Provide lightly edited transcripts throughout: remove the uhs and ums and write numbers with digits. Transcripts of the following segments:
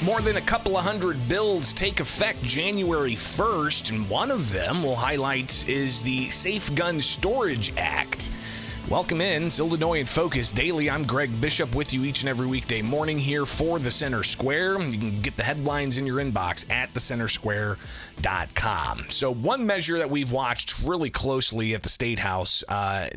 More than a couple of hundred bills take effect January 1st, and one of them we'll highlight is the Safe Gun Storage Act. Welcome in. It's Illinois in Focus Daily. I'm Greg Bishop with you each and every weekday morning here for the Center Square. You can get the headlines in your inbox at thecentersquare.com. So one measure that we've watched really closely at the State House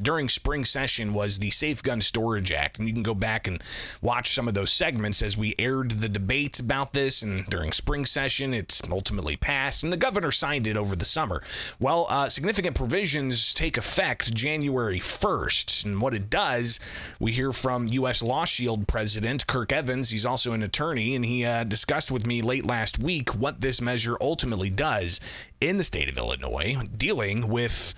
during spring session was the Safe Gun Storage Act. And you can go back and watch some of those segments as we aired the debates about this. And during spring session, it's ultimately passed. And the governor signed it over the summer. Well, significant provisions take effect January 1st. And what it does, we hear from U.S. LawShield President Kirk Evans. He's also an attorney, and he discussed with me late last week what this measure ultimately does in the state of Illinois, dealing with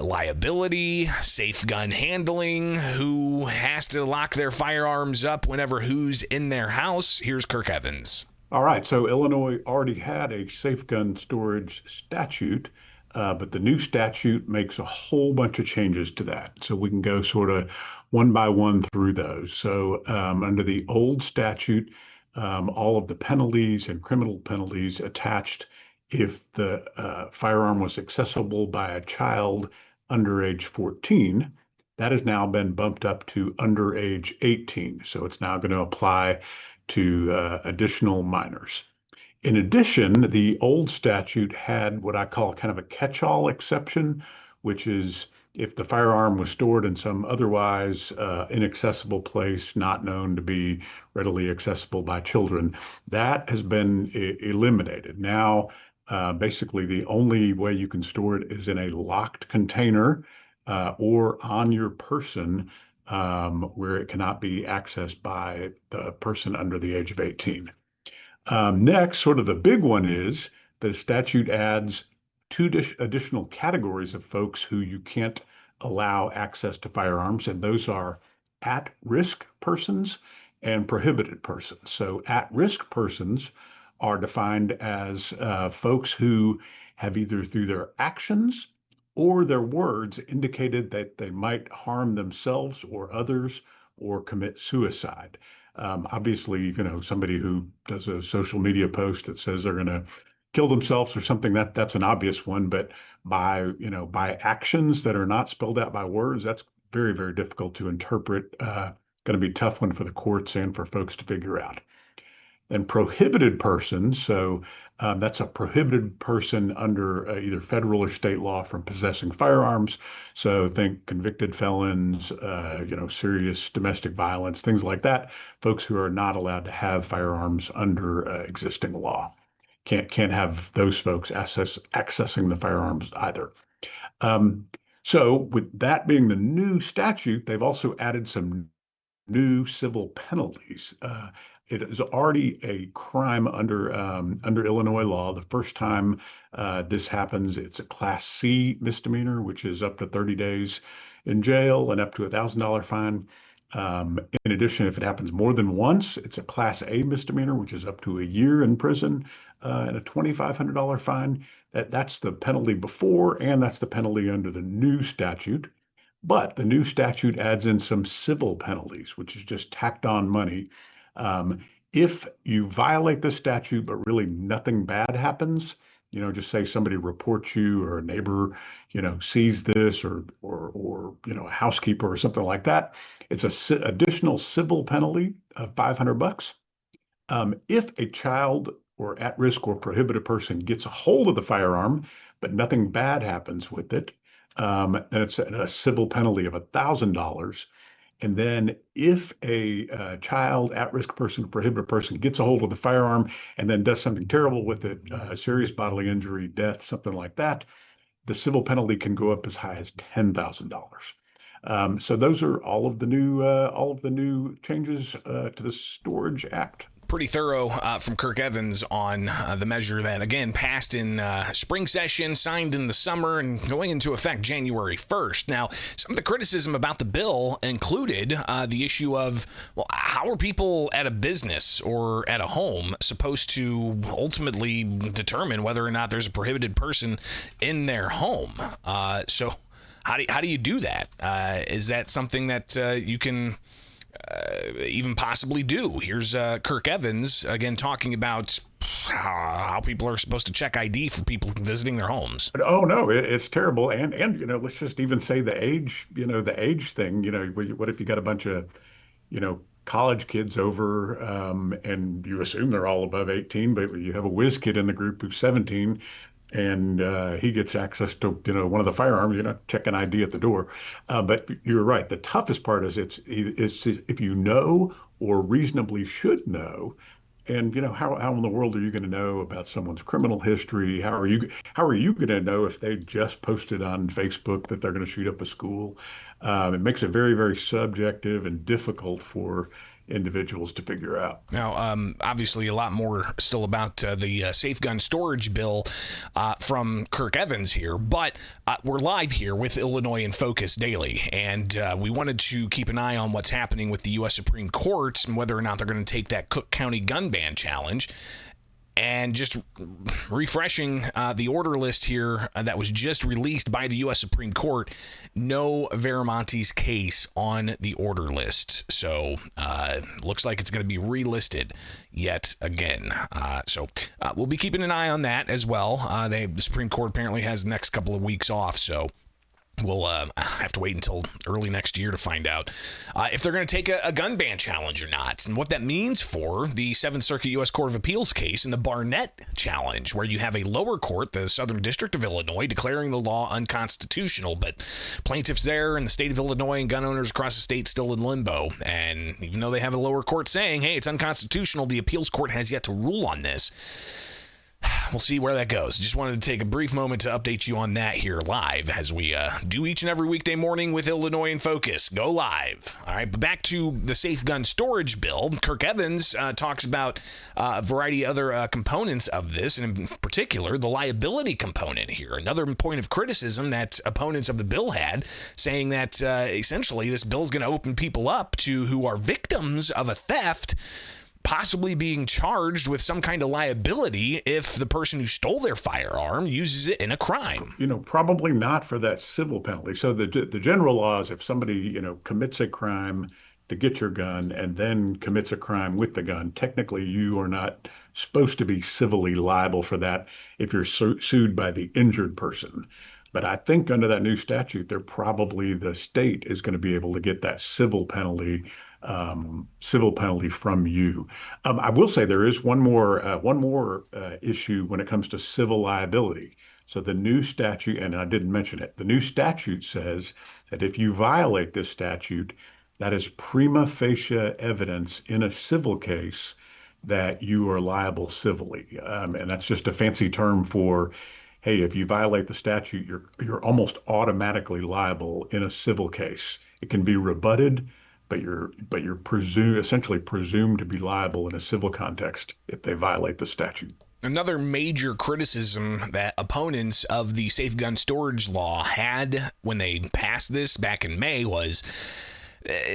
liability, safe gun handling, who has to lock their firearms up whenever who's in their house. Here's Kirk Evans. All right, so Illinois already had a safe gun storage statute, but the new statute makes a whole bunch of changes to that. So we can go sort of one by one through those. So under the old statute, all of the penalties and criminal penalties attached if the firearm was accessible by a child under age 14, that has now been bumped up to under age 18. So it's now going to apply to additional minors. In addition, the old statute had what I call kind of a catch-all exception, which is if the firearm was stored in some otherwise inaccessible place, not known to be readily accessible by children. That has been eliminated. Now, basically, the only way you can store it is in a locked container or on your person where it cannot be accessed by the person under the age of 18. Next, sort of the big one is the statute adds two additional categories of folks who you can't allow access to firearms, and those are at-risk persons and prohibited persons. So at-risk persons are defined as folks who have either through their actions or their words indicated that they might harm themselves or others or commit suicide. Obviously, somebody who does a social media post that says they're going to kill themselves or something, that's an obvious one. But by actions that are not spelled out by words, that's very, very difficult to interpret. Going to be a tough one for the courts and for folks to figure out. And prohibited persons, so that's a prohibited person under either federal or state law from possessing firearms. So think convicted felons, serious domestic violence, things like that. Folks who are not allowed to have firearms under existing law. Can't have those folks accessing the firearms either. So with that being the new statute, they've also added some new civil penalties. It is already a crime under Illinois law. The first time this happens, it's a Class C misdemeanor, which is up to 30 days in jail and up to $1,000 fine. In addition, if it happens more than once, it's a Class A misdemeanor, which is up to a year in prison and a $2,500 fine. That's the penalty before, and that's the penalty under the new statute. But the new statute adds in some civil penalties, which is just tacked on money. If you violate the statute, but really nothing bad happens, just say somebody reports you or a neighbor, sees this or a housekeeper or something like that, it's a additional civil penalty of $500. If a child or at-risk or prohibited person gets a hold of the firearm, but nothing bad happens with it, then it's a civil penalty of $1,000. And then if a child, at-risk person, prohibited person gets a hold of the firearm and then does something terrible with it, serious bodily injury, death, something like that, the civil penalty can go up as high as $10,000. So those are all of the new changes to the Storage Act. Pretty thorough from Kirk Evans on the measure that, again, passed in spring session, signed in the summer, and going into effect January 1st. Now, some of the criticism about the bill included the issue of, well, how are people at a business or at a home supposed to ultimately determine whether or not there's a prohibited person in their home? So how do you do that? Is that something that you can even possibly do. Here's Kirk Evans again talking about how people are supposed to check ID for people visiting their homes. Oh no, it's terrible. And let's just even say the age, the age thing. What if you got a bunch of, college kids over, and you assume they're all above 18, but you have a whiz kid in the group who's 17, and he gets access to, one of the firearms. You're not checking ID at the door. But you're right. The toughest part is it's if you know or reasonably should know. And how in the world are you going to know about someone's criminal history? How are you going to know if they just posted on Facebook that they're going to shoot up a school? It makes it very, very subjective and difficult for individuals to figure out. Now, obviously, a lot more still about the safe gun storage bill from Kirk Evans here, but we're live here with Illinois in Focus Daily, and we wanted to keep an eye on what's happening with the U.S. Supreme Court and whether or not they're going to take that Cook County gun ban challenge. And just refreshing the order list here that was just released by the U.S. Supreme Court, no Veramonte's case on the order list. So looks like it's going to be relisted yet again. So we'll be keeping an eye on that as well. The Supreme Court apparently has the next couple of weeks off, so we'll have to wait until early next year to find out if they're going to take a gun ban challenge or not, and what that means for the Seventh Circuit U.S. Court of Appeals case in the Barnett challenge, where you have a lower court, the Southern District of Illinois, declaring the law unconstitutional, but plaintiffs there in the state of Illinois and gun owners across the state still in limbo. And even though they have a lower court saying, hey, it's unconstitutional, the appeals court has yet to rule on this. We'll see where that goes. Just wanted to take a brief moment to update you on that here live, as we do each and every weekday morning with Illinois in Focus. Go live. All right, but back to the safe gun storage bill. Kirk Evans talks about a variety of other components of this, and in particular, the liability component here. Another point of criticism that opponents of the bill had, saying that essentially this bill is going to open people up to who are victims of a theft, possibly being charged with some kind of liability if the person who stole their firearm uses it in a crime. Probably not for that civil penalty. So the general law is if somebody, commits a crime to get your gun and then commits a crime with the gun, technically you are not supposed to be civilly liable for that if you're sued by the injured person. But I think under that new statute, the state is going to be able to get that civil penalty from you. I will say there is one more issue when it comes to civil liability. So the new statute, and I didn't mention it, the new statute says that if you violate this statute, that is prima facie evidence in a civil case that you are liable civilly. And that's just a fancy term for, hey, if you violate the statute, you're almost automatically liable in a civil case. It can be rebutted, but you're essentially presumed to be liable in a civil context if they violate the statute. Another major criticism that opponents of the safe gun storage law had when they passed this back in May was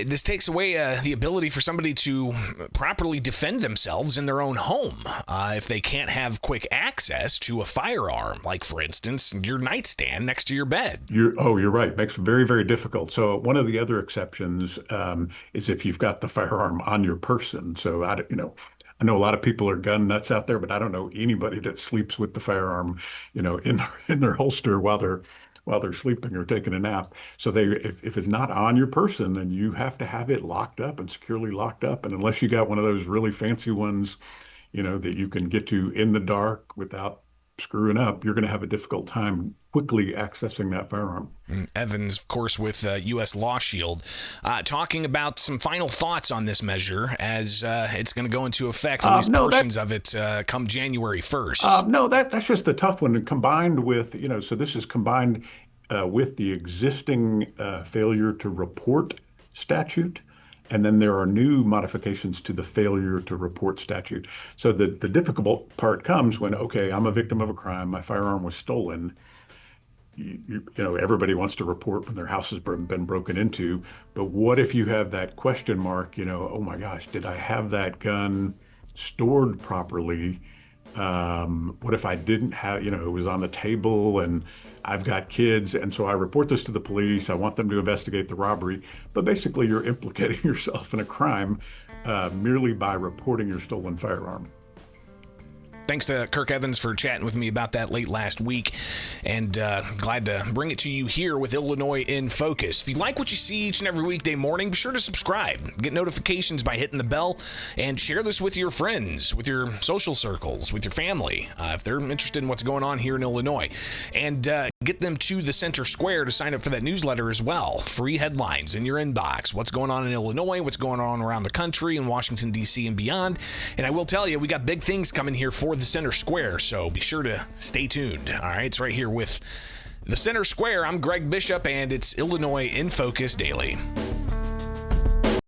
this takes away the ability for somebody to properly defend themselves in their own home if they can't have quick access to a firearm, like, for instance, your nightstand next to your bed. You're right. Makes it very, very difficult. So one of the other exceptions is if you've got the firearm on your person. So I know a lot of people are gun nuts out there, but I don't know anybody that sleeps with the firearm, in their holster while they're sleeping or taking a nap. So if it's not on your person, then you have to have it locked up and securely locked up. And unless you got one of those really fancy ones, that you can get to in the dark without screwing up, you're going to have a difficult time quickly accessing that firearm. Evans, of course, with U.S. LawShield, talking about some final thoughts on this measure as it's going to go into effect, at least portions of it, come January 1st. No, that's just the tough one. And combined with, so this is combined with the existing failure to report statute. And then there are new modifications to the failure to report statute. So the difficult part comes when, okay, I'm a victim of a crime, my firearm was stolen. Everybody wants to report when their house has been broken into. But what if you have that question mark, oh my gosh, did I have that gun stored properly What if I didn't have, it was on the table and I've got kids, and so I report this to the police. I want them to investigate the robbery, but basically you're implicating yourself in a crime merely by reporting your stolen firearm. Thanks to Kirk Evans for chatting with me about that late last week, and glad to bring it to you here with Illinois in Focus. If you like what you see each and every weekday morning, be sure to subscribe. Get notifications by hitting the bell, and share this with your friends, with your social circles, with your family, if they're interested in what's going on here in Illinois. And get them to the Center Square to sign up for that newsletter as well. Free headlines in your inbox. What's going on in Illinois, what's going on around the country, in Washington, D.C. and beyond. And I will tell you, we got big things coming here for the Center Square, so be sure to stay tuned. All right, it's right here with the Center Square. I'm Greg Bishop, and it's Illinois in Focus Daily.